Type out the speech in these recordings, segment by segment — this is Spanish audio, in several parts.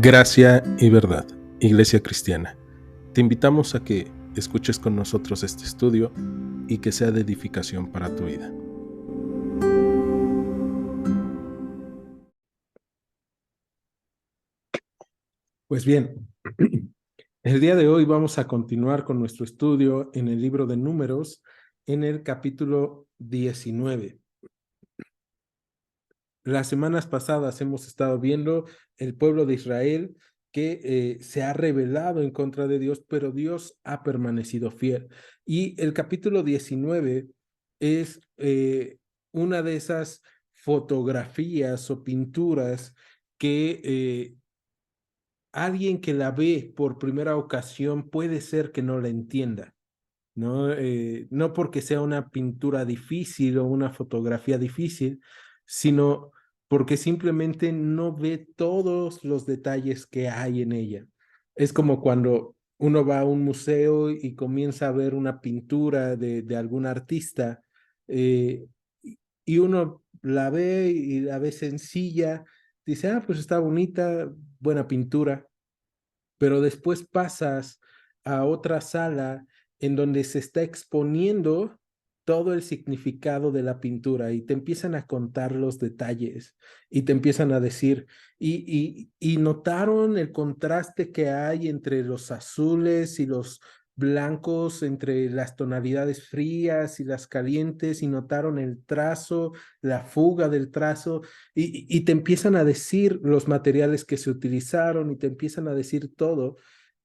Gracia y verdad, Iglesia Cristiana. Te invitamos a que escuches con nosotros este estudio y que sea de edificación para tu vida. Pues bien, el día de hoy vamos a continuar con nuestro estudio en el libro de Números, en el capítulo 19. Las semanas pasadas hemos estado viendo el pueblo de Israel que se ha rebelado en contra de Dios, pero Dios ha permanecido fiel. Y el capítulo 19 es una de esas fotografías o pinturas que alguien que la ve por primera ocasión puede ser que no la entienda. ¿No? No porque sea una pintura difícil o una fotografía difícil, sino porque simplemente no ve todos los detalles que hay en ella. Es como cuando uno va a un museo y comienza a ver una pintura de algún artista eh, y uno la ve y la ve sencilla, dice, ah, pues está bonita, buena pintura, pero después pasas a otra sala en donde se está exponiendo todo el significado de la pintura y te empiezan a contar los detalles y te empiezan a decir, y notaron el contraste que hay entre los azules y los blancos, entre las tonalidades frías y las calientes, y notaron el trazo, la fuga del trazo, y te empiezan a decir los materiales que se utilizaron y te empiezan a decir todo.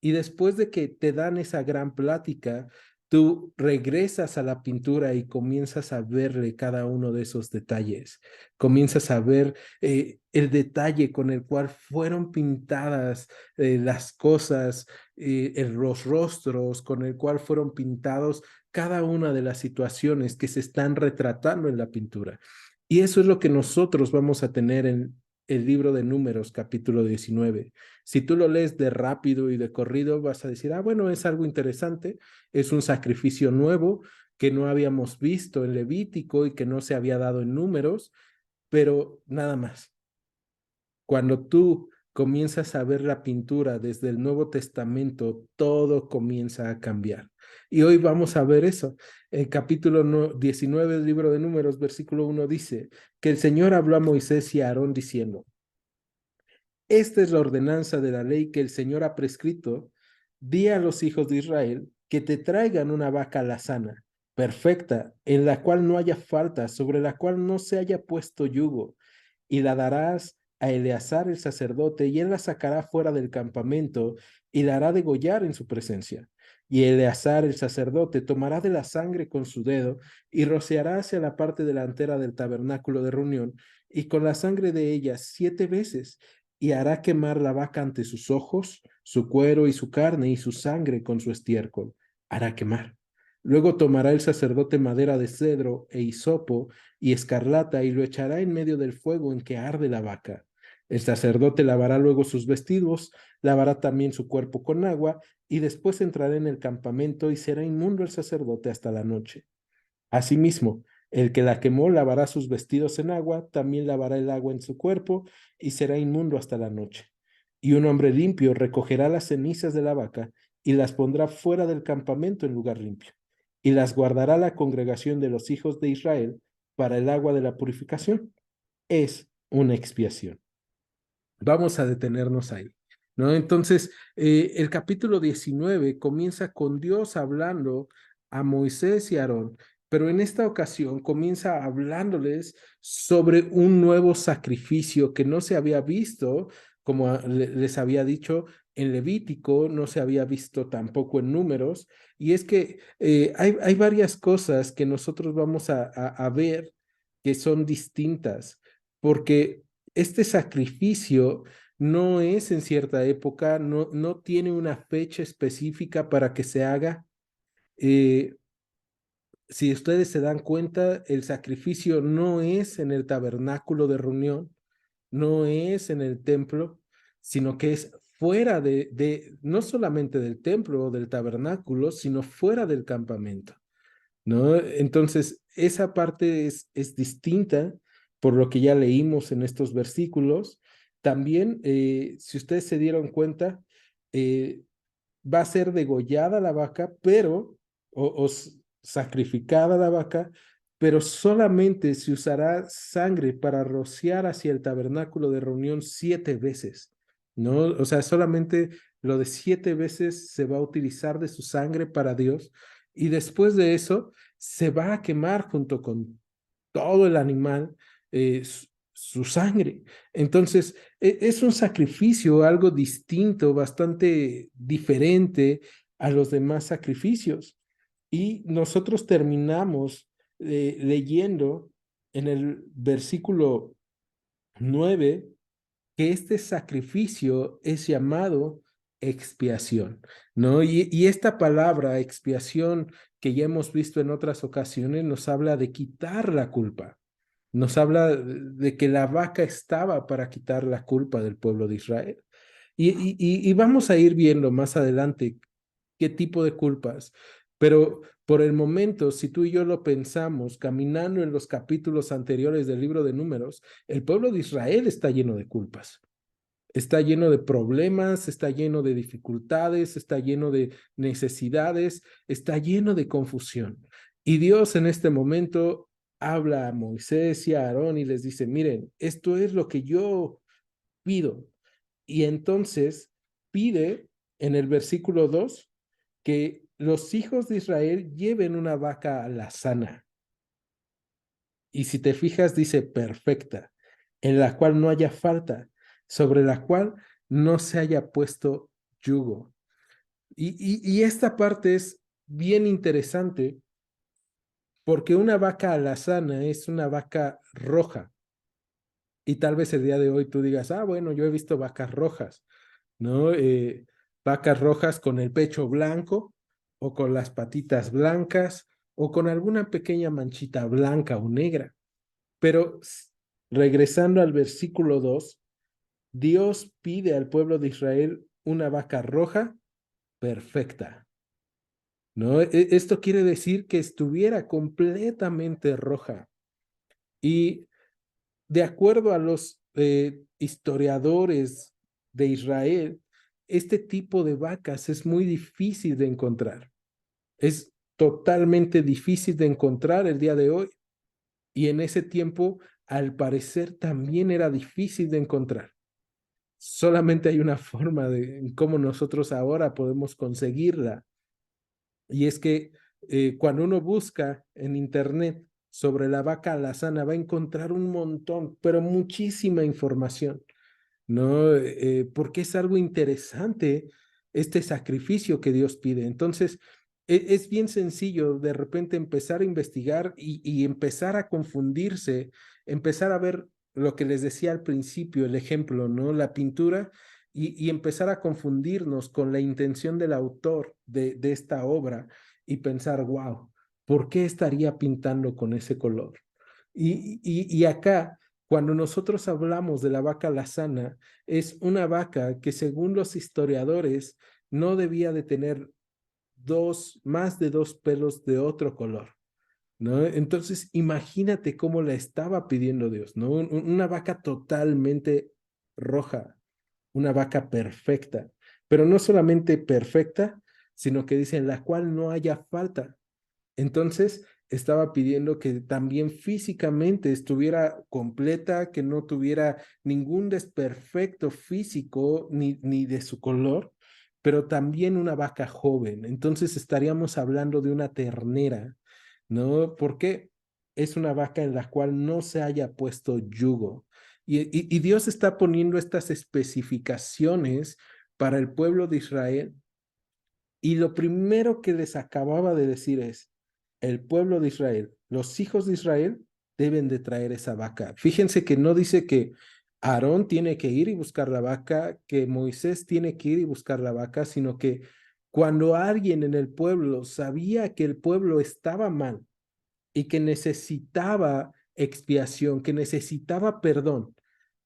Y después de que te dan esa gran plática, tú regresas a la pintura y comienzas a verle cada uno de esos detalles. Comienzas a ver el detalle con el cual fueron pintadas las cosas, los rostros, con el cual fueron pintados cada una de las situaciones que se están retratando en la pintura. Y eso es lo que nosotros vamos a tener en el libro de Números, capítulo 19. Si tú lo lees de rápido y de corrido, vas a decir, ah, bueno, es algo interesante, es un sacrificio nuevo que no habíamos visto en Levítico y que no se había dado en Números, pero nada más. Cuando tú comienzas a ver la pintura desde el Nuevo Testamento, todo comienza a cambiar. Y hoy vamos a ver eso. El capítulo 19 del libro de Números, versículo 1 dice que el Señor habló a Moisés y a Aarón diciendo, esta es la ordenanza de la ley que el Señor ha prescrito. Di a los hijos de Israel que te traigan una vaca alazana, perfecta, en la cual no haya falta, sobre la cual no se haya puesto yugo, y la darás a Eleazar el sacerdote, y él la sacará fuera del campamento y la hará degollar en su presencia. Y Eleazar el sacerdote tomará de la sangre con su dedo y rociará hacia la parte delantera del tabernáculo de reunión, y con la sangre de ella 7 veces, y hará quemar la vaca ante sus ojos, su cuero y su carne y su sangre con su estiércol. Hará quemar. Luego tomará el sacerdote madera de cedro e hisopo y escarlata y lo echará en medio del fuego en que arde la vaca. El sacerdote lavará luego sus vestidos, lavará también su cuerpo con agua, y después entrará en el campamento y será inmundo el sacerdote hasta la noche. Asimismo, el que la quemó lavará sus vestidos en agua, también lavará el agua en su cuerpo, y será inmundo hasta la noche. Y un hombre limpio recogerá las cenizas de la vaca y las pondrá fuera del campamento en lugar limpio, y las guardará la congregación de los hijos de Israel para el agua de la purificación. Es una expiación. Vamos a detenernos ahí, ¿no? Entonces, el capítulo 19 comienza con Dios hablando a Moisés y Aarón, pero en esta ocasión comienza hablándoles sobre un nuevo sacrificio que no se había visto, como les había dicho en Levítico, no se había visto tampoco en Números, y es que hay varias cosas que nosotros vamos a ver que son distintas, porque este sacrificio no es en cierta época, no tiene una fecha específica para que se haga. Eh, si ustedes se dan cuenta, el sacrificio no es en el tabernáculo de reunión, no es en el templo, sino que es fuera no solamente del templo o del tabernáculo, sino fuera del campamento, ¿no? Entonces, esa parte es distinta por lo que ya leímos en estos versículos, También, si ustedes se dieron cuenta, eh, va a ser degollada la vaca, pero, sacrificada la vaca, pero solamente se usará sangre para rociar hacia el tabernáculo de reunión 7 veces, ¿no? O sea, solamente lo de 7 veces se va a utilizar de su sangre para Dios, y después de eso se va a quemar junto con todo el animal, su sangre. Entonces, es un sacrificio, algo distinto, bastante diferente a los demás sacrificios. Y nosotros terminamos leyendo en el versículo 9 que este sacrificio es llamado expiación, ¿no? Y esta palabra expiación que ya hemos visto en otras ocasiones nos habla de quitar la culpa, nos habla de que la vaca estaba para quitar la culpa del pueblo de Israel. Y vamos a ir viendo más adelante qué tipo de culpas, pero por el momento, si tú y yo lo pensamos, caminando en los capítulos anteriores del libro de Números, el pueblo de Israel está lleno de culpas. Está lleno de problemas, está lleno de dificultades, está lleno de necesidades, está lleno de confusión. Y Dios en este momento habla a Moisés y a Aarón y les dice, miren, esto es lo que yo pido. Y entonces pide en el versículo 2 que los hijos de Israel lleven una vaca alazana. Y si te fijas, dice perfecta, en la cual no haya falta, sobre la cual no se haya puesto yugo. Y esta parte es bien interesante porque una vaca alazana es una vaca roja. Y tal vez el día de hoy tú digas, ah, bueno, yo he visto vacas rojas, ¿no? Vacas rojas con el pecho blanco o con las patitas blancas o con alguna pequeña manchita blanca o negra. Pero regresando al versículo 2, Dios pide al pueblo de Israel una vaca roja perfecta, ¿no? Esto quiere decir que estuviera completamente roja. Y de acuerdo a los historiadores de Israel, este tipo de vacas es muy difícil de encontrar. Es totalmente difícil de encontrar el día de hoy. Y en ese tiempo, al parecer, también era difícil de encontrar. Solamente hay una forma de cómo nosotros ahora podemos conseguirla. Y es que cuando uno busca en internet sobre la vaca alazana, va a encontrar un montón, pero muchísima información, ¿no? Porque es algo interesante este sacrificio que Dios pide. Entonces, es bien sencillo de repente empezar a investigar y empezar a confundirse, empezar a ver lo que les decía al principio, el ejemplo, ¿no? La pintura y empezar a confundirnos con la intención del autor de esta obra y pensar, wow, ¿por qué estaría pintando con ese color? Y acá, cuando nosotros hablamos de la vaca alazana, es una vaca que según los historiadores no debía de tener más de 2 pelos de otro color, ¿no? Entonces, imagínate cómo la estaba pidiendo Dios, ¿no? Una vaca totalmente roja, una vaca perfecta, pero no solamente perfecta, sino que dice en la cual no haya falta. Entonces, estaba pidiendo que también físicamente estuviera completa, que no tuviera ningún desperfecto físico ni de su color, pero también una vaca joven. Entonces, estaríamos hablando de una ternera, ¿no? Porque es una vaca en la cual no se haya puesto yugo. Y Dios está poniendo estas especificaciones para el pueblo de Israel y lo primero que les acababa de decir es, el pueblo de Israel, los hijos de Israel deben de traer esa vaca. Fíjense que no dice que Aarón tiene que ir y buscar la vaca, que Moisés tiene que ir y buscar la vaca, sino que cuando alguien en el pueblo sabía que el pueblo estaba mal y que necesitaba expiación, que necesitaba perdón,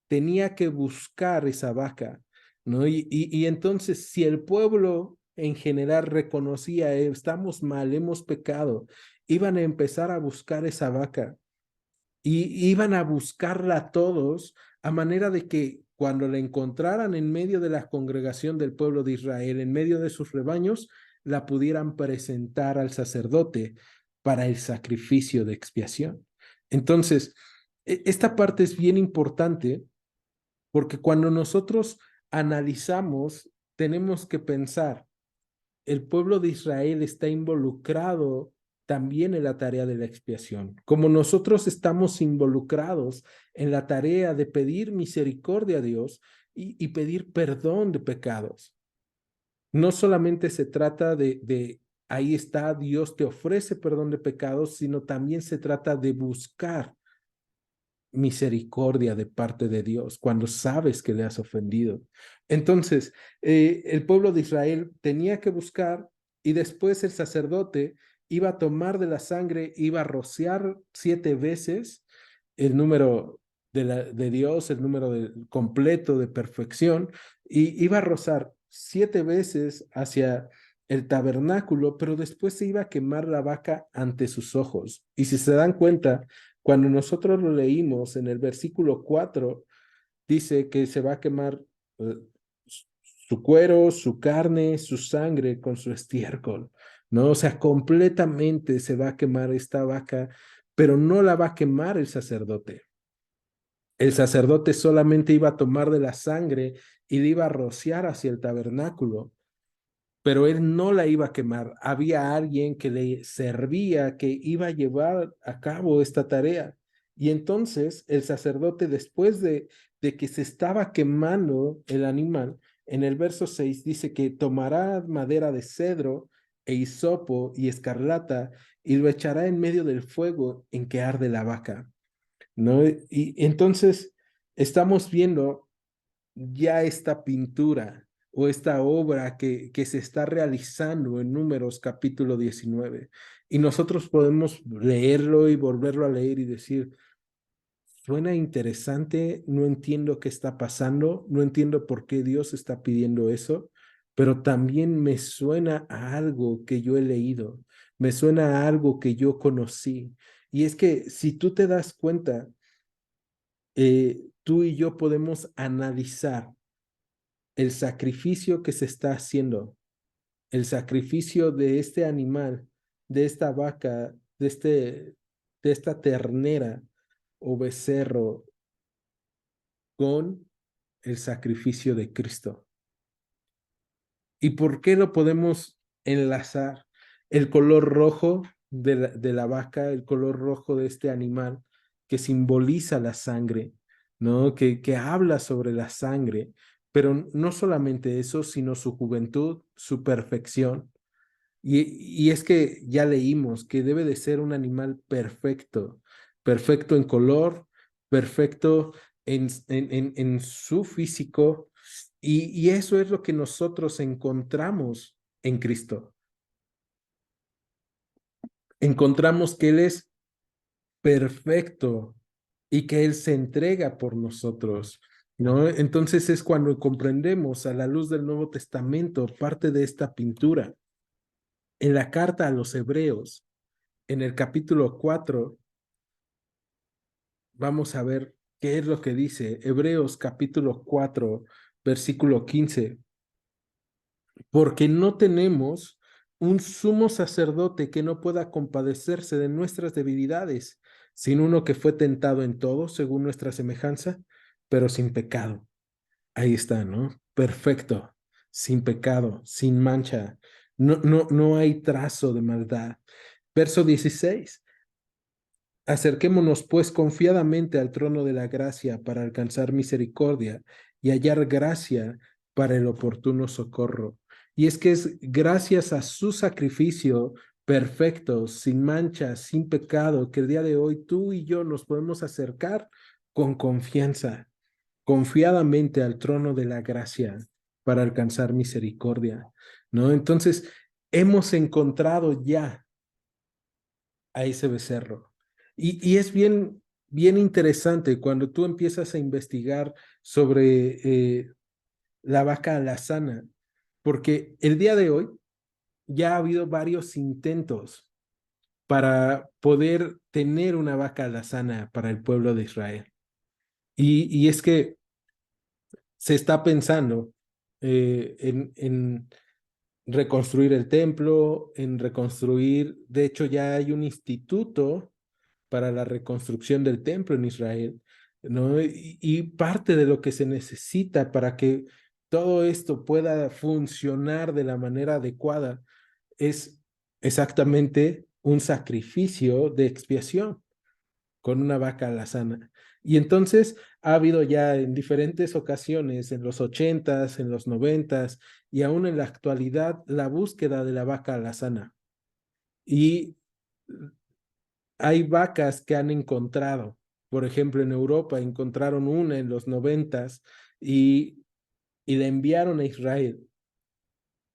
tenía que buscar esa vaca, ¿no? Y entonces, si el pueblo en general reconocía, estamos mal, hemos pecado, iban a empezar a buscar esa vaca y iban a buscarla todos a manera de que cuando la encontraran en medio de la congregación del pueblo de Israel, en medio de sus rebaños, la pudieran presentar al sacerdote para el sacrificio de expiación. Entonces, esta parte es bien importante porque cuando nosotros analizamos, tenemos que pensar, el pueblo de Israel está involucrado también en la tarea de la expiación, como nosotros estamos involucrados en la tarea de pedir misericordia a Dios y pedir perdón de pecados. No solamente se trata de ahí está, Dios te ofrece perdón de pecados, sino también se trata de buscar misericordia de parte de Dios cuando sabes que le has ofendido. Entonces, el pueblo de Israel tenía que buscar y después el sacerdote iba a tomar de la sangre, iba a rociar 7 veces el número de Dios, el número completo de perfección, y iba a rozar 7 veces hacia el tabernáculo, pero después se iba a quemar la vaca ante sus ojos. Y si se dan cuenta, cuando nosotros lo leímos en el versículo 4, dice que se va a quemar eh, su cuero, su carne, su sangre con su estiércol, ¿no? O sea, completamente se va a quemar esta vaca, pero no la va a quemar el sacerdote. El sacerdote solamente iba a tomar de la sangre y le iba a rociar hacia el tabernáculo, pero él no la iba a quemar. Había alguien que le servía, que iba a llevar a cabo esta tarea. Y entonces el sacerdote, después de que se estaba quemando el animal, en el verso 6 dice que tomará madera de cedro e hisopo y escarlata y lo echará en medio del fuego en que arde la vaca, ¿no? Y entonces estamos viendo ya esta pintura o esta obra que se está realizando en Números capítulo 19. Y nosotros podemos leerlo y volverlo a leer y decir, suena interesante, no entiendo qué está pasando, no entiendo por qué Dios está pidiendo eso, pero también me suena a algo que yo he leído, me suena a algo que yo conocí. Y es que si tú te das cuenta, tú y yo podemos analizar el sacrificio que se está haciendo, el sacrificio de este animal, de esta vaca, de esta ternera o becerro con el sacrificio de Cristo. ¿Y por qué lo podemos enlazar? El color rojo de la vaca, el color rojo de este animal que simboliza la sangre, ¿no? Que habla sobre la sangre, pero no solamente eso, sino su juventud, su perfección. Y es que ya leímos que debe de ser un animal perfecto, perfecto en color, perfecto en su físico, y eso es lo que nosotros encontramos en Cristo. Encontramos que Él es perfecto y que Él se entrega por nosotros, ¿no? Entonces es cuando comprendemos a la luz del Nuevo Testamento parte de esta pintura. En la carta a los Hebreos, en el capítulo 4, vamos a ver qué es lo que dice. Hebreos capítulo 4, versículo 15. Porque no tenemos un sumo sacerdote que no pueda compadecerse de nuestras debilidades, sino uno que fue tentado en todo según nuestra semejanza, pero sin pecado. Ahí está, ¿no? Perfecto, sin pecado, sin mancha. No hay trazo de maldad. Verso 16. Acerquémonos pues confiadamente al trono de la gracia para alcanzar misericordia y hallar gracia para el oportuno socorro. Y es que es gracias a su sacrificio perfecto, sin mancha, sin pecado, que el día de hoy tú y yo nos podemos acercar con confianza, confiadamente al trono de la gracia para alcanzar misericordia, ¿no? Entonces, hemos encontrado ya a ese becerro. Y es bien interesante cuando tú empiezas a investigar sobre la vaca alazana, porque el día de hoy ya ha habido varios intentos para poder tener una vaca alazana para el pueblo de Israel. Y es que se está pensando en reconstruir el templo, en reconstruir, de hecho ya hay un instituto para la reconstrucción del templo en Israel, ¿no? Y parte de lo que se necesita para que todo esto pueda funcionar de la manera adecuada es exactamente un sacrificio de expiación con una vaca alazana. Y entonces ha habido ya en diferentes ocasiones, en los ochentas, en los noventas y aún en la actualidad, la búsqueda de la vaca alazana. Y hay vacas que han encontrado. Por ejemplo, en Europa encontraron una en los noventas y la enviaron a Israel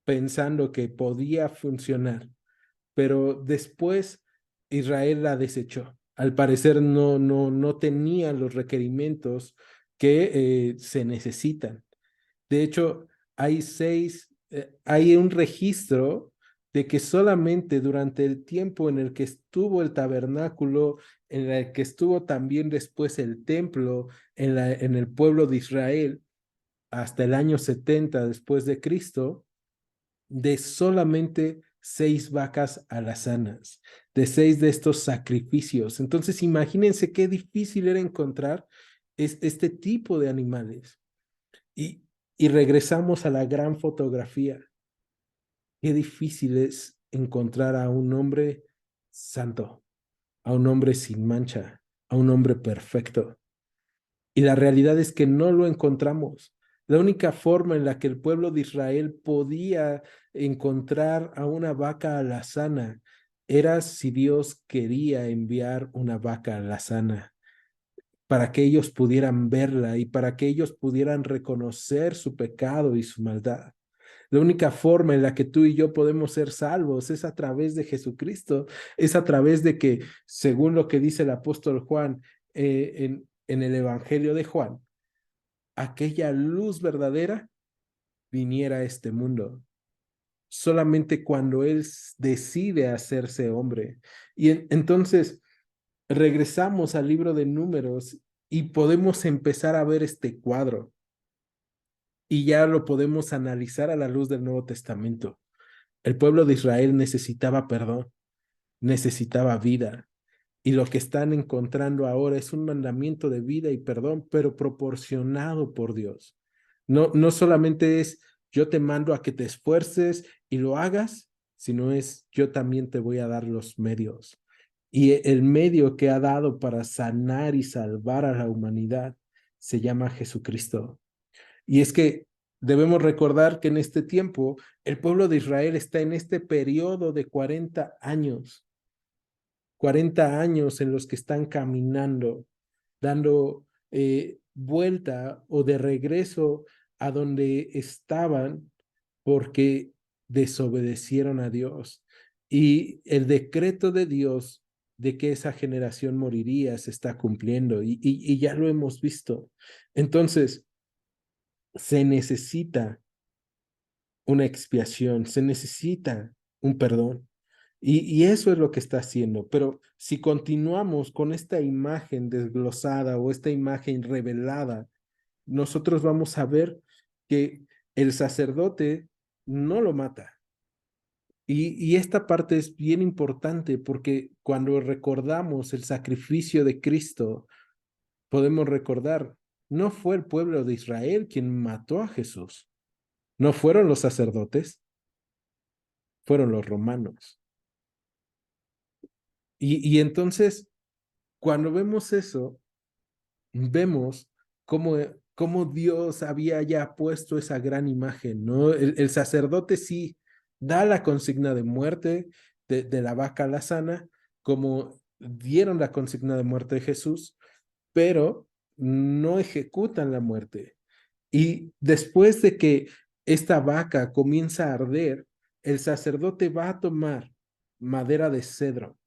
pensando que podía funcionar, pero después Israel la desechó. Al parecer no tenía los requerimientos que se necesitan. De hecho, hay un registro de que solamente durante el tiempo en el que estuvo el tabernáculo, en el que estuvo también después el templo, en el pueblo de Israel, hasta el año 70 después de Cristo, de solamente 6 vacas alazanas, de 6 de estos sacrificios. Entonces, imagínense qué difícil era encontrar este tipo de animales. Y, y regresamos a la gran fotografía. Qué difícil es encontrar a un hombre santo, a un hombre sin mancha, a un hombre perfecto. Y la realidad es que no lo encontramos. La única forma en la que el pueblo de Israel podía encontrar a una vaca alazana era si Dios quería enviar una vaca alazana para que ellos pudieran verla y para que ellos pudieran reconocer su pecado y su maldad. La única forma en la que tú y yo podemos ser salvos es a través de Jesucristo, es a través de que, según lo que dice el apóstol Juan en el Evangelio de Juan, aquella luz verdadera viniera a este mundo. Solamente cuando Él decide hacerse hombre. Y entonces regresamos al libro de Números y podemos empezar a ver este cuadro y ya lo podemos analizar a la luz del Nuevo Testamento. El pueblo de Israel necesitaba perdón, necesitaba vida. Y lo que están encontrando ahora es un mandamiento de vida y perdón, pero proporcionado por Dios. No solamente es yo te mando a que te esfuerces y lo hagas, sino es yo también te voy a dar los medios. Y el medio que ha dado para sanar y salvar a la humanidad se llama Jesucristo. Y es que debemos recordar que en este tiempo el pueblo de Israel está en este periodo de 40 años, 40 años en los que están caminando, dando vuelta o de regreso a donde estaban porque desobedecieron a Dios. Y el decreto de Dios de que esa generación moriría se está cumpliendo y ya lo hemos visto. Entonces, se necesita una expiación, se necesita un perdón. Y eso es lo que está haciendo. Pero si continuamos con esta imagen desglosada o esta imagen revelada, nosotros vamos a ver que el sacerdote no lo mata. Y esta parte es bien importante porque cuando recordamos el sacrificio de Cristo, podemos recordar, no fue el pueblo de Israel quien mató a Jesús, no fueron los sacerdotes, fueron los romanos. Y entonces, cuando vemos eso, vemos cómo, cómo Dios había ya puesto esa gran imagen, ¿no? El sacerdote sí da la consigna de muerte de la vaca alazana, como dieron la consigna de muerte de Jesús, pero no ejecutan la muerte. Y después de que esta vaca comienza a arder, el sacerdote va a tomar madera de cedro.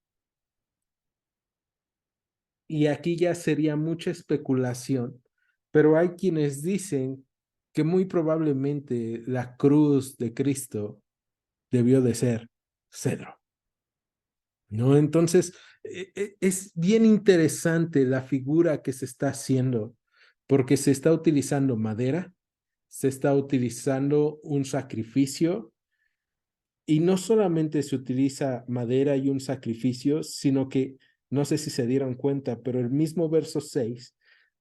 Y aquí ya sería mucha especulación, pero hay quienes dicen que muy probablemente la cruz de Cristo debió de ser cedro, ¿no? Entonces, es bien interesante la figura que se está haciendo, porque se está utilizando madera, se está utilizando un sacrificio, y no solamente se utiliza madera y un sacrificio, sino que, no sé si se dieron cuenta, pero el mismo verso 6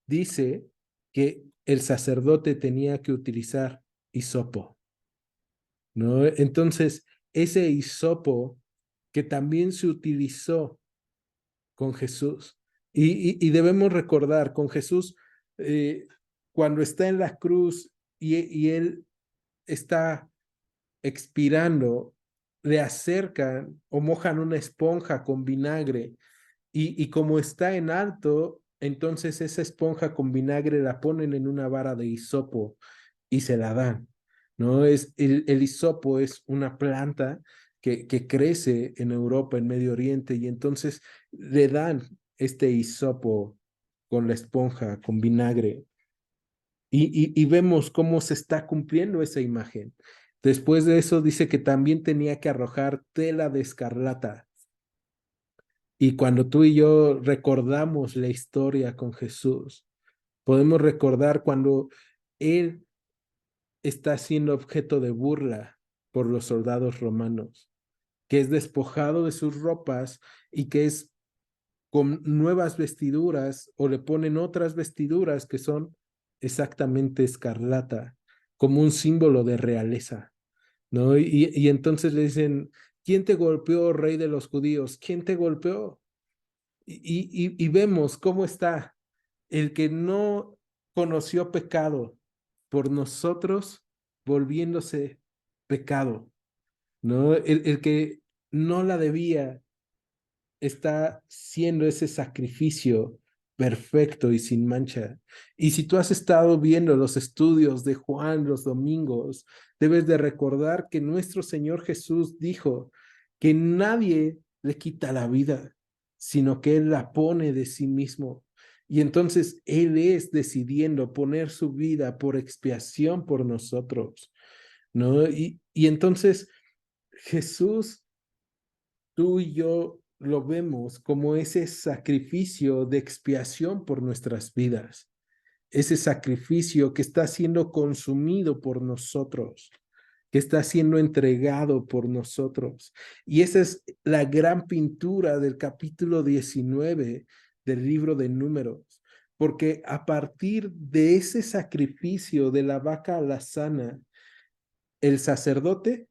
dice que el sacerdote tenía que utilizar hisopo, ¿no? Entonces, ese hisopo que también se utilizó con Jesús. Y debemos recordar, con Jesús, eh, cuando está en la cruz y él está expirando, le acercan o mojan una esponja con vinagre y como está en alto, entonces esa esponja con vinagre la ponen en una vara de hisopo y se la dan, ¿no? El hisopo es una planta que crece en Europa, en Medio Oriente, y entonces le dan este hisopo con la esponja, con vinagre, y vemos cómo se está cumpliendo esa imagen. Después de eso dice que también tenía que arrojar tela de escarlata. Y cuando tú y yo recordamos la historia con Jesús, podemos recordar cuando Él está siendo objeto de burla por los soldados romanos, que es despojado de sus ropas y que es con nuevas vestiduras o le ponen otras vestiduras que son exactamente escarlata, como un símbolo de realeza, ¿no? Y entonces le dicen, ¿quién te golpeó, rey de los judíos? ¿Quién te golpeó? Y vemos cómo está el que no conoció pecado por nosotros volviéndose pecado, ¿no? El que no la debía está siendo ese sacrificio perfecto y sin mancha. Y si tú has estado viendo los estudios de Juan los domingos, debes de recordar que nuestro Señor Jesús dijo que nadie le quita la vida, sino que Él la pone de sí mismo. Y entonces Él es decidiendo poner su vida por expiación por nosotros, ¿no? Y entonces Jesús, tú y yo lo vemos como ese sacrificio de expiación por nuestras vidas, ese sacrificio que está siendo consumido por nosotros, que está siendo entregado por nosotros. Y esa es la gran pintura del capítulo 19 del libro de Números, porque a partir de ese sacrificio de la vaca alazana, el sacerdote,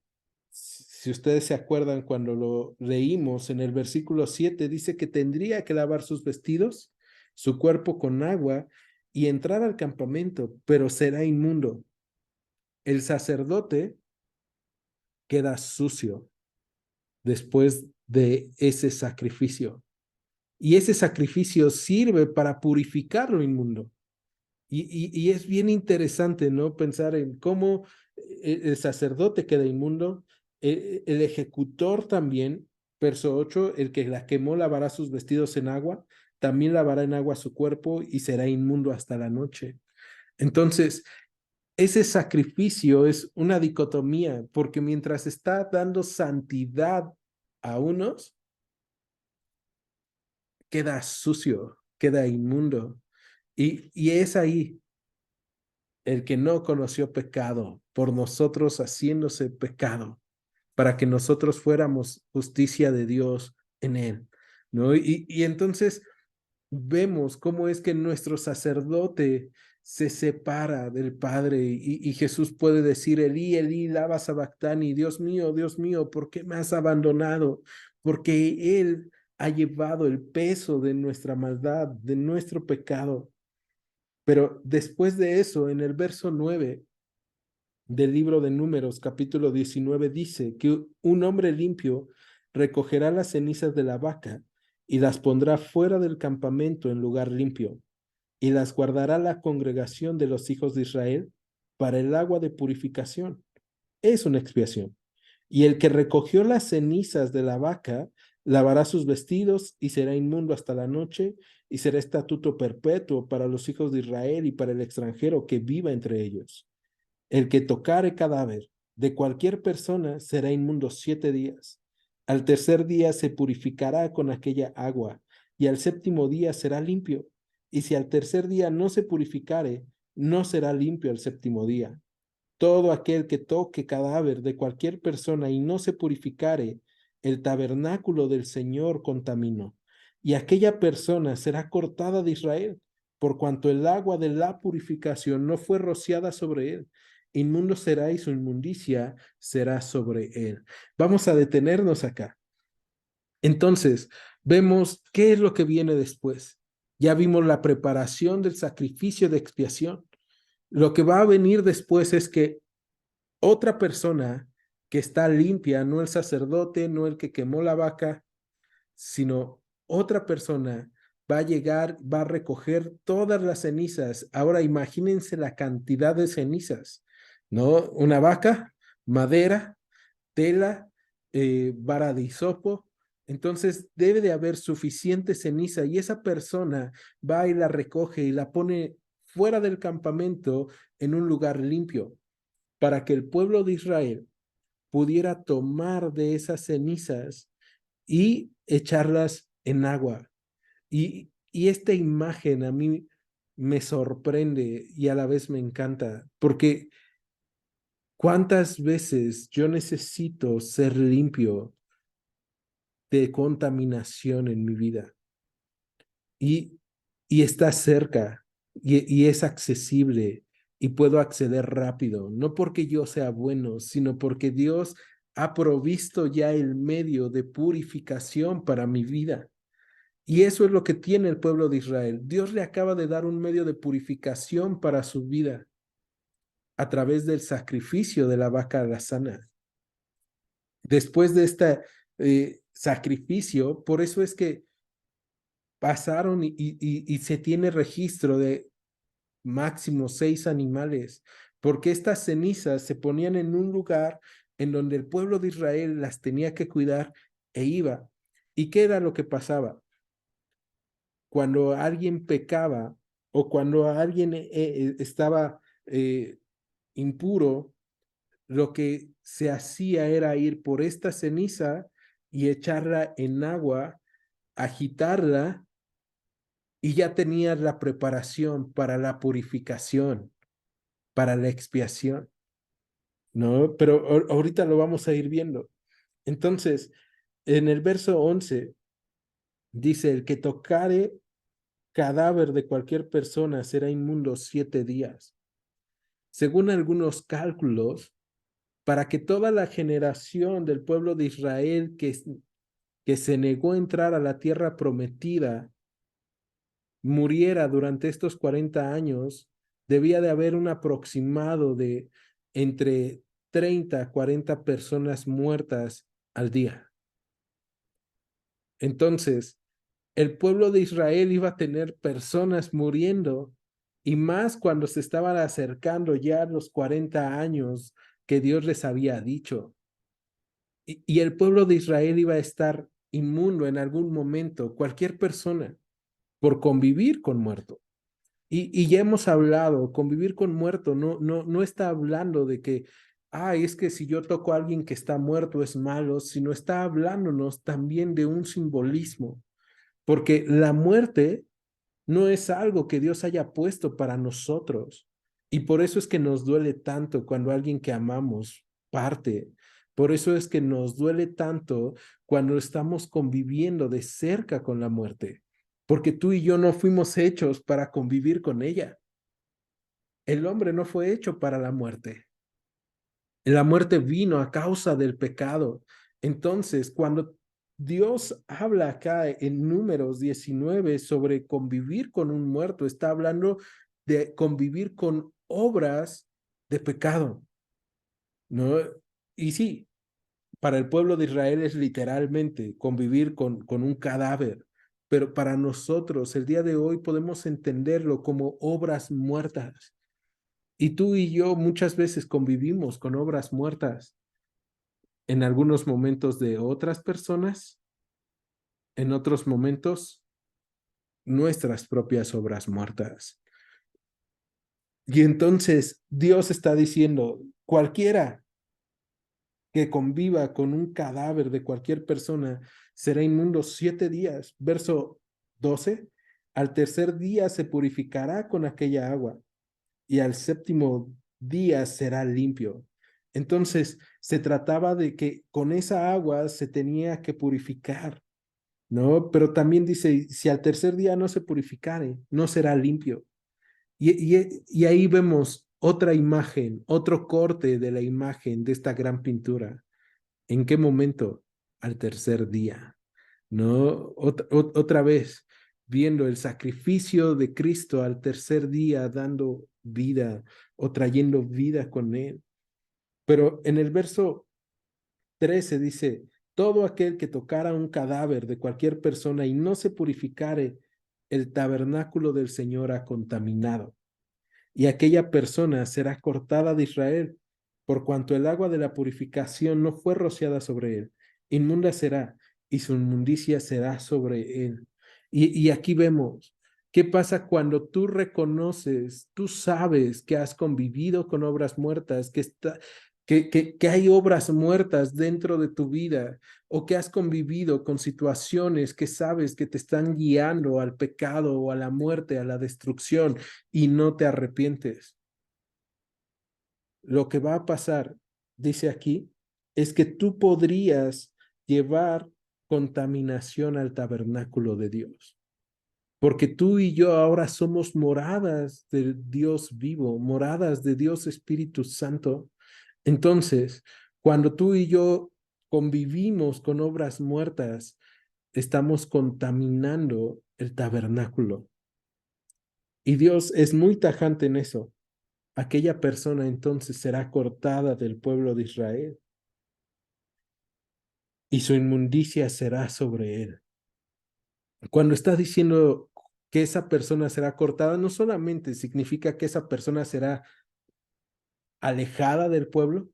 si ustedes se acuerdan cuando lo leímos en el versículo 7, dice que tendría que lavar sus vestidos, su cuerpo con agua y entrar al campamento, pero será inmundo. El sacerdote queda sucio después de ese sacrificio. Y ese sacrificio sirve para purificar lo inmundo. Y es bien interesante, ¿no? Pensar en cómo el sacerdote queda inmundo, el ejecutor también, verso 8, el que la quemó lavará sus vestidos en agua, también lavará en agua su cuerpo y será inmundo hasta la noche. Entonces, ese sacrificio es una dicotomía, porque mientras está dando santidad a unos, queda sucio, queda inmundo. Y es ahí el que no conoció pecado, por nosotros haciéndose pecado, para que nosotros fuéramos justicia de Dios en él, ¿no? Y entonces vemos cómo es que nuestro sacerdote se separa del Padre y Jesús puede decir, Elí, Elí, lama sabactani, Dios mío, ¿por qué me has abandonado? Porque Él ha llevado el peso de nuestra maldad, de nuestro pecado. Pero después de eso, en el verso 9 del libro de Números, capítulo 19, dice que un hombre limpio recogerá las cenizas de la vaca y las pondrá fuera del campamento en lugar limpio, y las guardará la congregación de los hijos de Israel para el agua de purificación. Es una expiación. Y el que recogió las cenizas de la vaca lavará sus vestidos y será inmundo hasta la noche, y será estatuto perpetuo para los hijos de Israel y para el extranjero que viva entre ellos. El que tocare cadáver de cualquier persona será inmundo 7 días. Al tercer día se purificará con aquella agua, y al séptimo día será limpio. Y si al tercer día no se purificare, no será limpio al séptimo día. todo aquel que toque cadáver de cualquier persona y no se purificare, el tabernáculo del Señor contaminó, y aquella persona será cortada de Israel, por cuanto el agua de la purificación no fue rociada sobre él. Inmundo será y su inmundicia será sobre él. Vamos a detenernos acá. Entonces, vemos qué es lo que viene después. Ya vimos la preparación del sacrificio de expiación. Lo que va a venir después es que otra persona que está limpia, no el sacerdote, no el que quemó la vaca, sino otra persona va a llegar, va a recoger todas las cenizas. Ahora imagínense la cantidad de cenizas, ¿no? Una vaca, madera, tela, vara de hisopo. Entonces debe de haber suficiente ceniza y esa persona va y la recoge y la pone fuera del campamento en un lugar limpio para que el pueblo de Israel pudiera tomar de esas cenizas y echarlas en agua. Y esta imagen a mí me sorprende y a la vez me encanta, porque ¿cuántas veces yo necesito ser limpio de contaminación en mi vida? Y, y está cerca y es accesible y puedo acceder rápido, no porque yo sea bueno, sino porque Dios ha provisto ya el medio de purificación para mi vida. Y eso es lo que tiene el pueblo de Israel. Dios le acaba de dar un medio de purificación para su vida a través del sacrificio de la vaca alazana. Después de este sacrificio, por eso es que pasaron y se tiene registro de máximo 6 animales, porque estas cenizas se ponían en un lugar en donde el pueblo de Israel las tenía que cuidar e iba. ¿Y qué era lo que pasaba? Cuando alguien pecaba o cuando alguien estaba impuro, lo que se hacía era ir por esta ceniza y echarla en agua, agitarla y ya tenías la preparación para la purificación, para la expiación, ¿no? Pero ahorita lo vamos a ir viendo. Entonces, en el verso 11 dice, el que tocare cadáver de cualquier persona será inmundo 7 días. Según algunos cálculos, para que toda la generación del pueblo de Israel que se negó a entrar a la tierra prometida muriera durante estos 40 años, debía de haber un aproximado de entre 30 a 40 personas muertas al día. Entonces, el pueblo de Israel iba a tener personas muriendo y más cuando se estaban acercando ya los 40 años que Dios les había dicho. Y el pueblo de Israel iba a estar inmundo en algún momento, cualquier persona, por convivir con muerto. Y ya hemos hablado, convivir con muerto no está hablando de que, es que si yo toco a alguien que está muerto es malo, sino está hablándonos también de un simbolismo, porque la muerte no es algo que Dios haya puesto para nosotros. Y por eso es que nos duele tanto cuando alguien que amamos parte. Por eso es que nos duele tanto cuando estamos conviviendo de cerca con la muerte. Porque tú y yo no fuimos hechos para convivir con ella. El hombre no fue hecho para la muerte. La muerte vino a causa del pecado. Entonces, cuando Dios habla acá en Números 19 sobre convivir con un muerto, está hablando de convivir con obras de pecado, ¿no? Y sí, para el pueblo de Israel es literalmente convivir con un cadáver, pero para nosotros el día de hoy podemos entenderlo como obras muertas. Y tú y yo muchas veces convivimos con obras muertas en algunos momentos de otras personas, en otros momentos nuestras propias obras muertas. Y entonces Dios está diciendo, cualquiera que conviva con un cadáver de cualquier persona será inmundo 7 días. Verso 12, al tercer día se purificará con aquella agua y al séptimo días será limpio. Entonces, se trataba de que con esa agua se tenía que purificar, ¿no? Pero también dice, si al tercer día no se purificare, no será limpio. Y ahí vemos otra imagen, otro corte de la imagen de esta gran pintura. ¿En qué momento? Al tercer día, ¿no? Otra vez, viendo el sacrificio de Cristo al tercer día, dando vida o trayendo vida con él. Pero en el verso 13 dice, todo aquel que tocara un cadáver de cualquier persona y no se purificare, el tabernáculo del Señor ha contaminado y aquella persona será cortada de Israel, por cuanto el agua de la purificación no fue rociada sobre él. Inmunda será, y su inmundicia será sobre él. Y aquí vemos, ¿qué pasa cuando tú reconoces, tú sabes que has convivido con obras muertas, que hay obras muertas dentro de tu vida, o que has convivido con situaciones que sabes que te están guiando al pecado o a la muerte, a la destrucción, y no te arrepientes? Lo que va a pasar, dice aquí, es que tú podrías llevar contaminación al tabernáculo de Dios. Porque tú y yo ahora somos moradas de Dios vivo, moradas de Dios Espíritu Santo. Entonces, cuando tú y yo convivimos con obras muertas, estamos contaminando el tabernáculo. Y Dios es muy tajante en eso. Aquella persona entonces será cortada del pueblo de Israel y su inmundicia será sobre él. Cuando está diciendo que esa persona será cortada, no solamente significa que esa persona será alejada del pueblo,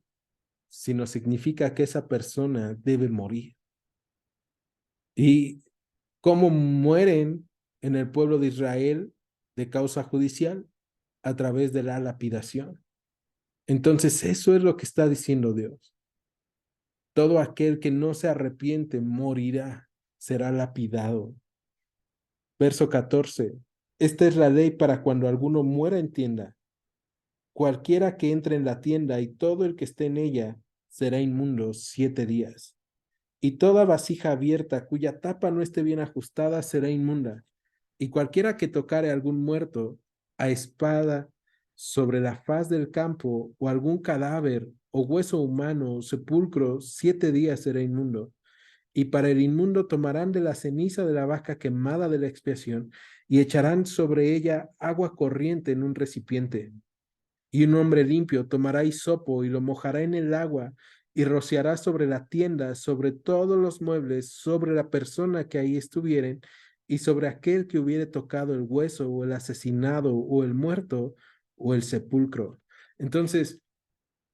sino significa que esa persona debe morir. ¿Y cómo mueren en el pueblo de Israel de causa judicial? A través de la lapidación. Entonces, eso es lo que está diciendo Dios. Todo aquel que no se arrepiente morirá, será lapidado. Verso 14. Esta es la ley para cuando alguno muera en tienda. Cualquiera que entre en la tienda y todo el que esté en ella será inmundo 7 días. Y toda vasija abierta cuya tapa no esté bien ajustada será inmunda. Y cualquiera que tocare a algún muerto a espada sobre la faz del campo o algún cadáver o hueso humano o sepulcro, 7 días será inmundo. Y para el inmundo tomarán de la ceniza de la vaca quemada de la expiación y echarán sobre ella agua corriente en un recipiente. Y un hombre limpio tomará hisopo y lo mojará en el agua y rociará sobre la tienda, sobre todos los muebles, sobre la persona que ahí estuvieren y sobre aquel que hubiere tocado el hueso o el asesinado o el muerto o el sepulcro. Entonces,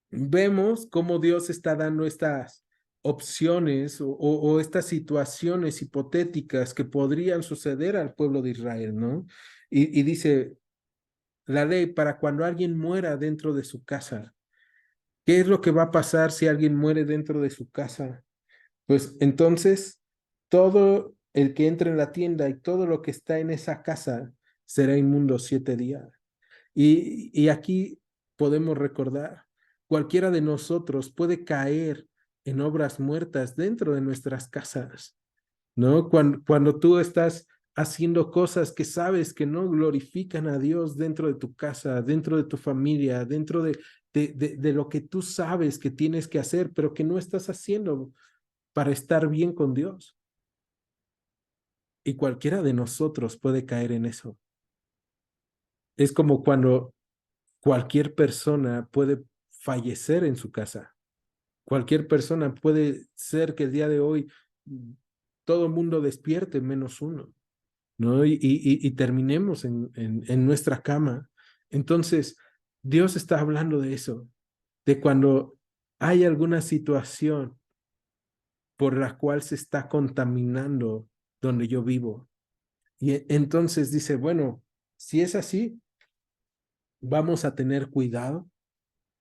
vemos cómo Dios está dando estas opciones o estas situaciones hipotéticas que podrían suceder al pueblo de Israel, ¿no? Y dice la ley para cuando alguien muera dentro de su casa. ¿Qué es lo que va a pasar si alguien muere dentro de su casa? Pues entonces todo el que entre en la tienda y todo lo que está en esa casa será inmundo 7 días. Y aquí podemos recordar, cualquiera de nosotros puede caer en obras muertas dentro de nuestras casas, ¿no? Cuando tú estás haciendo cosas que sabes que no glorifican a Dios dentro de tu casa, dentro de tu familia, dentro de lo que tú sabes que tienes que hacer, pero que no estás haciendo para estar bien con Dios. Y cualquiera de nosotros puede caer en eso. Es como cuando cualquier persona puede fallecer en su casa. Cualquier persona puede ser que el día de hoy todo el mundo despierte menos uno, ¿no? Y terminemos en nuestra cama. Entonces, Dios está hablando de eso, de cuando hay alguna situación por la cual se está contaminando donde yo vivo. Y entonces dice, bueno, si es así, vamos a tener cuidado.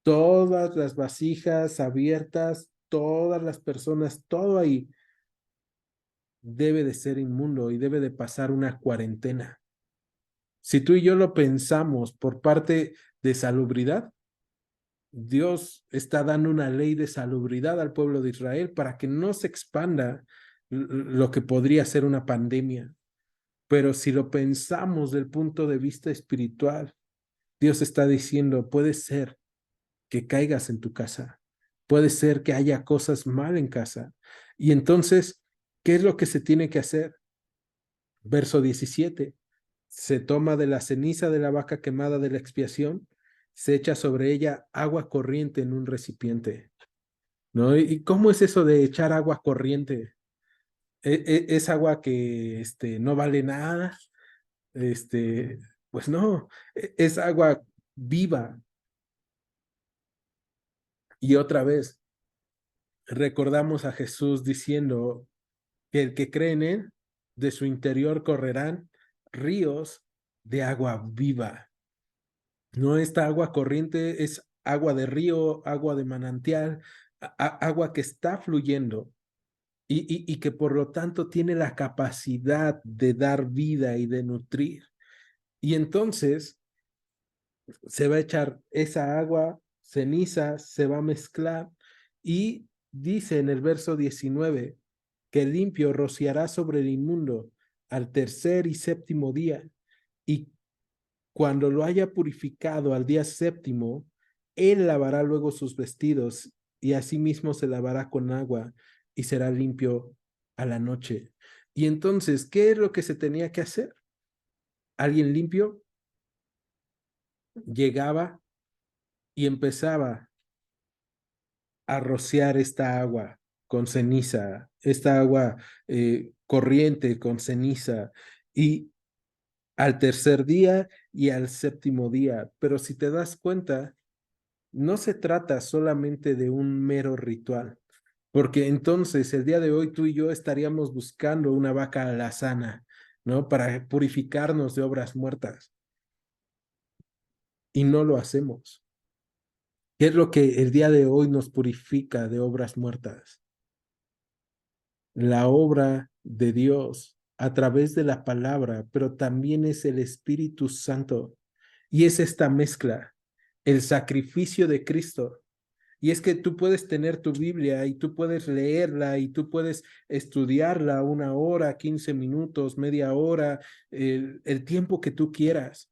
Todas las vasijas abiertas, todas las personas, todo ahí debe de ser inmundo y debe de pasar una cuarentena. Si tú y yo lo pensamos por parte de salubridad, Dios está dando una ley de salubridad al pueblo de Israel para que no se expanda lo que podría ser una pandemia. Pero si lo pensamos del punto de vista espiritual, Dios está diciendo, puede ser que caigas en tu casa, puede ser que haya cosas mal en casa. Y entonces, ¿qué es lo que se tiene que hacer? Verso 17, se toma de la ceniza de la vaca quemada de la expiación, se echa sobre ella agua corriente en un recipiente. ¿No? ¿Y cómo es eso de echar agua corriente? ¿Es agua que no vale nada? Este, pues no, es agua viva. Y otra vez, recordamos a Jesús diciendo que el que cree en él, de su interior correrán ríos de agua viva. No, esta agua corriente es agua de río, agua de manantial, agua que está fluyendo y que por lo tanto tiene la capacidad de dar vida y de nutrir. Y entonces se va a echar esa agua, ceniza, se va a mezclar y dice en el verso 19 que el limpio rociará sobre el inmundo al tercer y séptimo día y cuando lo haya purificado al día séptimo, él lavará luego sus vestidos y asimismo se lavará con agua y será limpio a la noche. Y entonces, ¿qué es lo que se tenía que hacer? Alguien limpio llegaba y empezaba a rociar esta agua con ceniza, esta agua corriente con ceniza, y al tercer día y al séptimo día. Pero si te das cuenta, no se trata solamente de un mero ritual, porque entonces el día de hoy tú y yo estaríamos buscando una vaca alazana, ¿no? Para purificarnos de obras muertas, y no lo hacemos. ¿Qué es lo que el día de hoy nos purifica de obras muertas? La obra de Dios a través de la palabra, pero también es el Espíritu Santo. Y es esta mezcla, el sacrificio de Cristo. Y es que tú puedes tener tu Biblia y tú puedes leerla y tú puedes estudiarla 1 hora, 15 minutos, media hora, el tiempo que tú quieras,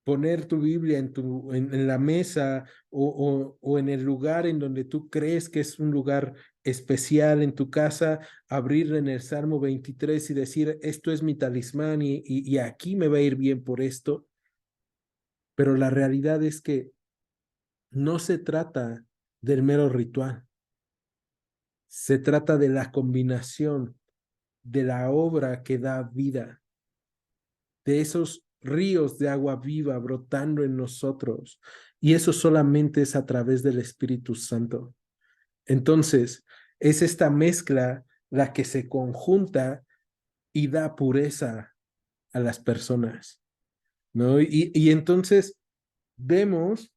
poner tu Biblia en la mesa o en el lugar en donde tú crees que es un lugar especial en tu casa, abrir en el Salmo 23 y decir, esto es mi talismán y aquí me va a ir bien por esto. Pero la realidad es que no se trata del mero ritual, se trata de la combinación de la obra que da vida, de esos ríos de agua viva brotando en nosotros. Y eso solamente es a través del Espíritu Santo. Entonces, es esta mezcla la que se conjunta y da pureza a las personas, ¿no? Y entonces vemos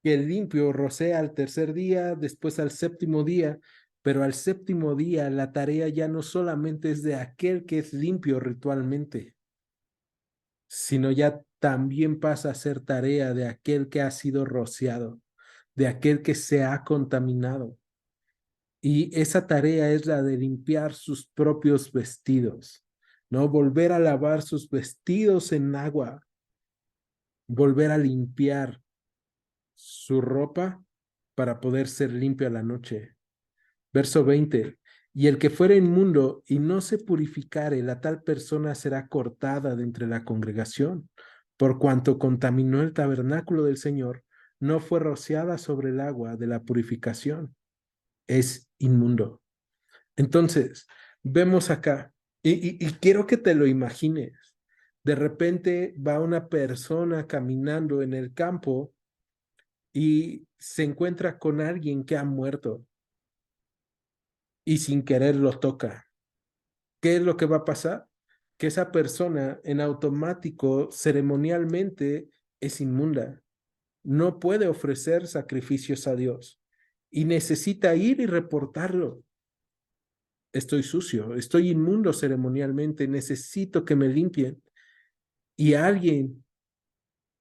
que el limpio rocea al tercer día, después al séptimo día, pero al séptimo día la tarea ya no solamente es de aquel que es limpio ritualmente, sino ya también pasa a ser tarea de aquel que ha sido rociado, de aquel que se ha contaminado. Y esa tarea es la de limpiar sus propios vestidos, ¿no? Volver a lavar sus vestidos en agua, volver a limpiar su ropa para poder ser limpio a la noche. Verso 20. Y el que fuere inmundo y no se purificare, la tal persona será cortada de entre la congregación, por cuanto contaminó el tabernáculo del Señor, no fue rociada sobre el agua de la purificación, es inmundo. Entonces, vemos acá, y quiero que te lo imagines, de repente va una persona caminando en el campo y se encuentra con alguien que ha muerto y sin querer lo toca. ¿Qué es lo que va a pasar? Que esa persona en automático, ceremonialmente, es inmunda. No puede ofrecer sacrificios a Dios y necesita ir y reportarlo. Estoy sucio, estoy inmundo ceremonialmente, necesito que me limpien. Y alguien,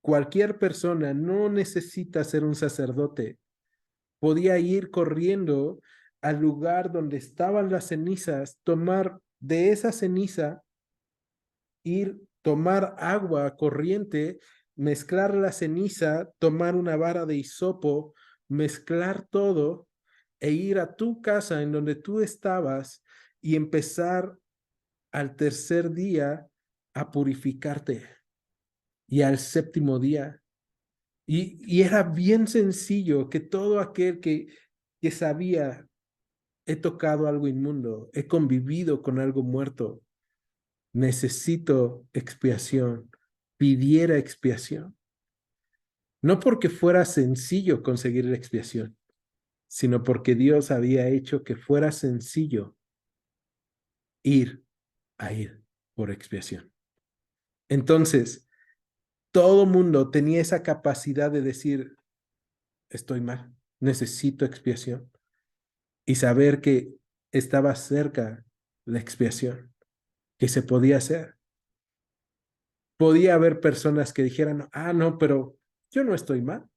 cualquier persona no necesita ser un sacerdote. Podía ir corriendo al lugar donde estaban las cenizas, tomar de esa ceniza, ir, tomar agua corriente, mezclar la ceniza, tomar una vara de hisopo, mezclar todo e ir a tu casa en donde tú estabas y empezar al tercer día a purificarte y al séptimo día. Y era bien sencillo que todo aquel que sabía, he tocado algo inmundo, he convivido con algo muerto, necesito expiación, pidiera expiación. No porque fuera sencillo conseguir la expiación, sino porque Dios había hecho que fuera sencillo ir a ir por expiación. Entonces, todo mundo tenía esa capacidad de decir, estoy mal, necesito expiación. Y saber que estaba cerca la expiación, que se podía hacer. Podía haber personas que dijeran, no, pero yo no estoy mal.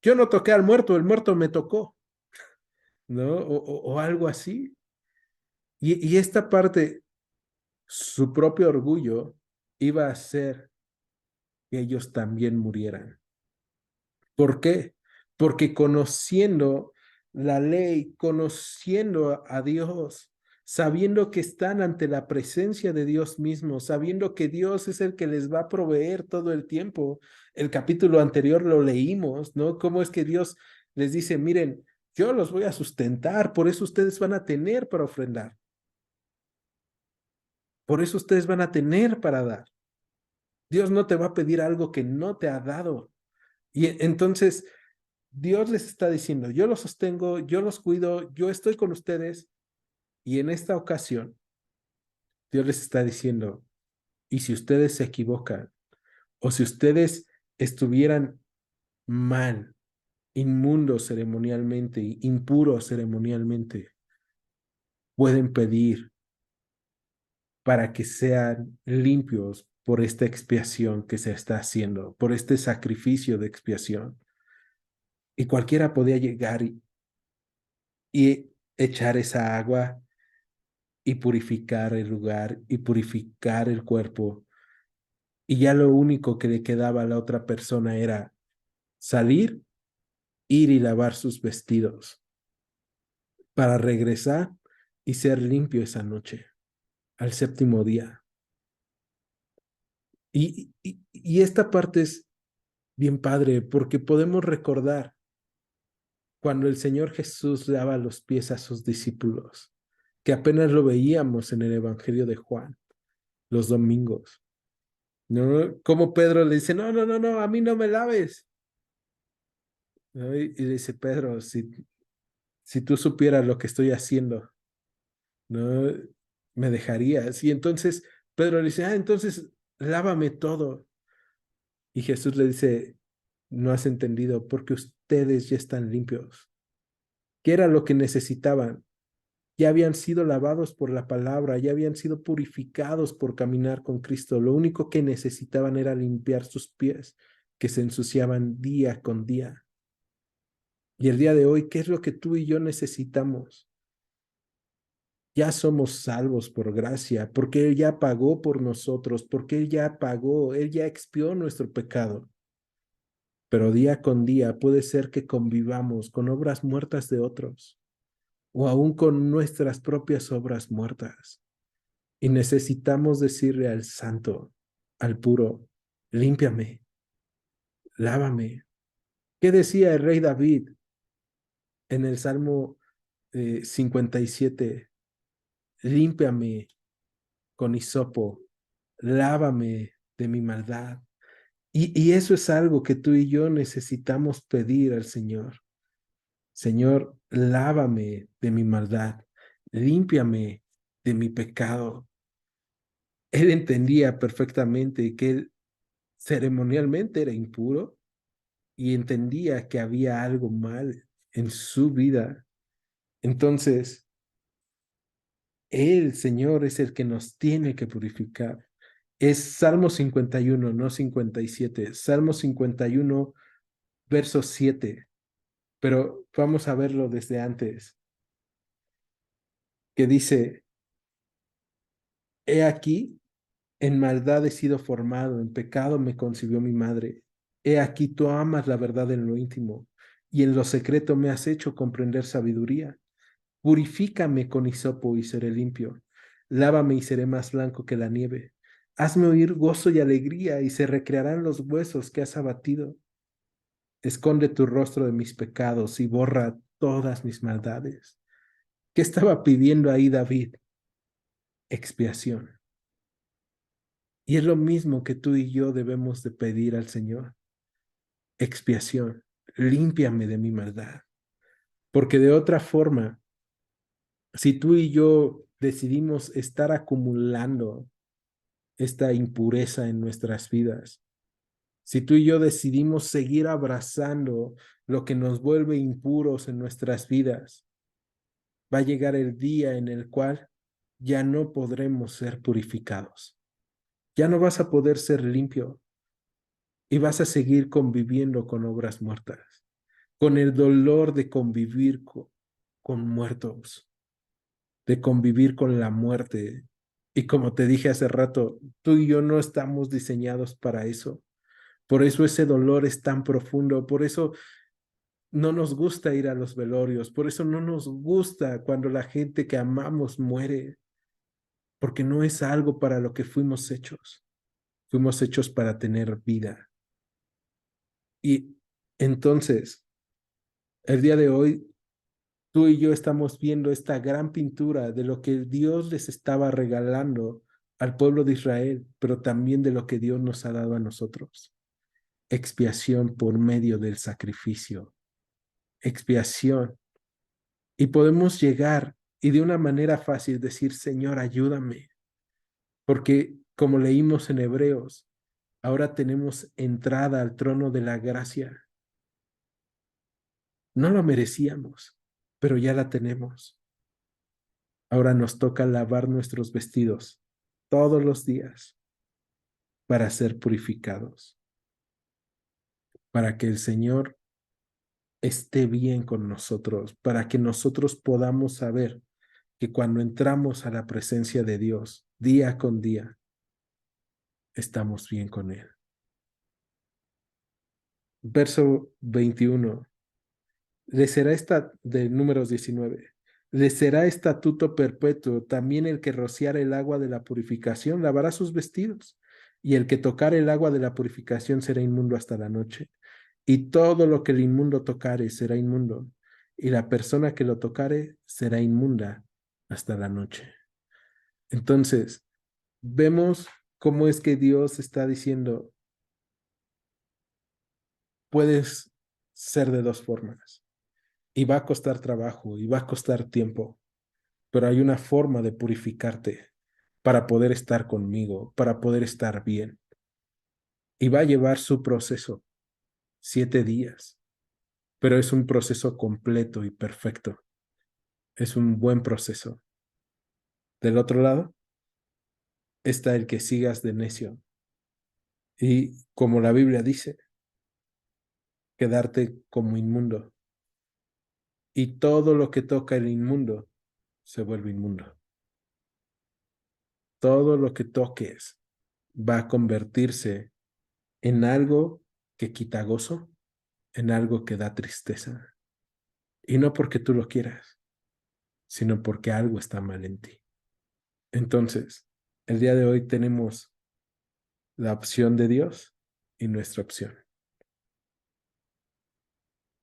Yo no toqué al muerto, el muerto me tocó, ¿no? O algo así. Y esta parte, su propio orgullo iba a hacer que ellos también murieran. ¿Por qué? Porque conociendo la ley, conociendo a Dios, sabiendo que están ante la presencia de Dios mismo, sabiendo que Dios es el que les va a proveer todo el tiempo. El capítulo anterior lo leímos, ¿no? Cómo es que Dios les dice, miren, yo los voy a sustentar, por eso ustedes van a tener para ofrendar, por eso ustedes van a tener para dar. Dios no te va a pedir algo que no te ha dado. Y entonces Dios les está diciendo, yo los sostengo, yo los cuido, yo estoy con ustedes. Y en esta ocasión, Dios les está diciendo, y si ustedes se equivocan, o si ustedes estuvieran mal, inmundos ceremonialmente, impuros ceremonialmente, pueden pedir para que sean limpios por esta expiación que se está haciendo, por este sacrificio de expiación. Y cualquiera podía llegar y echar esa agua y purificar el lugar y purificar el cuerpo. Y ya lo único que le quedaba a la otra persona era salir, ir y lavar sus vestidos para regresar y ser limpio esa noche, al séptimo día. Y esta parte es bien padre porque podemos recordar cuando el Señor Jesús lava los pies a sus discípulos, que apenas lo veíamos en el Evangelio de Juan, los domingos. ¿No? Como Pedro le dice, no, no, no, no, a mí no me laves. ¿No? Y dice, Pedro, si tú supieras lo que estoy haciendo, ¿no? Me dejarías. Y entonces Pedro le dice, entonces lávame todo. Y Jesús le dice, no has entendido, porque ustedes ya están limpios. ¿Qué era lo que necesitaban? Ya habían sido lavados por la palabra, ya habían sido purificados por caminar con Cristo. Lo único que necesitaban era limpiar sus pies, que se ensuciaban día con día. Y el día de hoy, ¿qué es lo que tú y yo necesitamos? Ya somos salvos por gracia, porque Él ya pagó por nosotros, porque Él ya pagó, Él ya expió nuestro pecado. Pero día con día puede ser que convivamos con obras muertas de otros o aún con nuestras propias obras muertas. Y necesitamos decirle al santo, al puro, límpiame, lávame. ¿Qué decía el rey David en el Salmo 57? Límpiame con hisopo, lávame de mi maldad. Y eso es algo que tú y yo necesitamos pedir al Señor. Señor, lávame de mi maldad, límpiame de mi pecado. Él entendía perfectamente que él ceremonialmente era impuro y entendía que había algo mal en su vida. Entonces, Él, Señor, es el que nos tiene que purificar. Es Salmo 51, no 57. Salmo 51, verso 7. Pero vamos a verlo desde antes, que dice, he aquí, en maldad he sido formado, en pecado me concibió mi madre. He aquí tú amas la verdad en lo íntimo, y en lo secreto me has hecho comprender sabiduría. Purifícame con hisopo y seré limpio. Lávame y seré más blanco que la nieve. Hazme oír gozo y alegría, y se recrearán los huesos que has abatido. Esconde tu rostro de mis pecados y borra todas mis maldades. ¿Qué estaba pidiendo ahí David? Expiación. Y es lo mismo que tú y yo debemos de pedir al Señor. Expiación. Límpiame de mi maldad. Porque de otra forma, si tú y yo decidimos estar acumulando esta impureza en nuestras vidas, si tú y yo decidimos seguir abrazando lo que nos vuelve impuros en nuestras vidas, va a llegar el día en el cual ya no podremos ser purificados. Ya no vas a poder ser limpio y vas a seguir conviviendo con obras muertas, con el dolor de convivir con muertos, de convivir con la muerte. Y como te dije hace rato, tú y yo no estamos diseñados para eso. Por eso ese dolor es tan profundo, por eso no nos gusta ir a los velorios, por eso no nos gusta cuando la gente que amamos muere, porque no es algo para lo que fuimos hechos. Fuimos hechos para tener vida. Y entonces, el día de hoy, tú y yo estamos viendo esta gran pintura de lo que Dios les estaba regalando al pueblo de Israel, pero también de lo que Dios nos ha dado a nosotros. Expiación por medio del sacrificio. Expiación. Y podemos llegar y de una manera fácil decir, Señor, ayúdame. Porque como leímos en Hebreos, ahora tenemos entrada al trono de la gracia. No lo merecíamos, pero ya la tenemos. Ahora nos toca lavar nuestros vestidos todos los días para ser purificados, para que el Señor esté bien con nosotros, para que nosotros podamos saber que cuando entramos a la presencia de Dios día con día, estamos bien con Él. Verso 21. Le será de Números 19. Le será estatuto perpetuo también el que rociare el agua de la purificación lavará sus vestidos, y el que tocare el agua de la purificación será inmundo hasta la noche. Y todo lo que el inmundo tocare será inmundo, y la persona que lo tocare será inmunda hasta la noche. Entonces, vemos cómo es que Dios está diciendo, puedes ser de dos formas, y va a costar trabajo, y va a costar tiempo, pero hay una forma de purificarte para poder estar conmigo, para poder estar bien. Y va a llevar su proceso, 7 días, pero es un proceso completo y perfecto. Es un buen proceso. Del otro lado está el que sigas de necio. Y como la Biblia dice, quedarte como inmundo. Y todo lo que toca el inmundo se vuelve inmundo. Todo lo que toques va a convertirse en algo que quita gozo, en algo que da tristeza. Y no porque tú lo quieras, sino porque algo está mal en ti. Entonces, el día de hoy tenemos la opción de Dios y nuestra opción.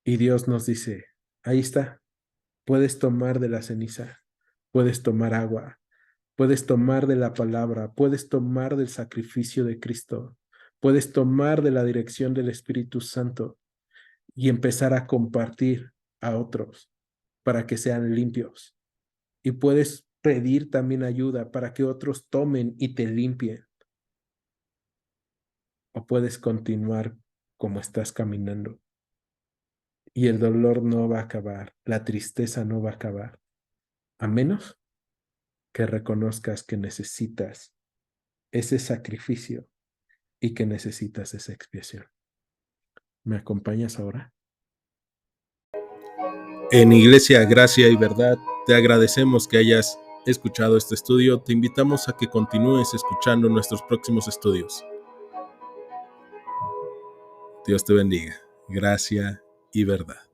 Y Dios nos dice, ahí está, puedes tomar de la ceniza, puedes tomar agua, puedes tomar de la palabra, puedes tomar del sacrificio de Cristo, puedes tomar de la dirección del Espíritu Santo y empezar a compartir a otros para que sean limpios. Y puedes pedir también ayuda para que otros tomen y te limpien. O puedes continuar como estás caminando. Y el dolor no va a acabar, la tristeza no va a acabar, a menos que reconozcas que necesitas ese sacrificio y que necesitas esa expiación. ¿Me acompañas ahora? En Iglesia Gracia y Verdad, te agradecemos que hayas escuchado este estudio. Te invitamos a que continúes escuchando nuestros próximos estudios. Dios te bendiga. Gracia y Verdad.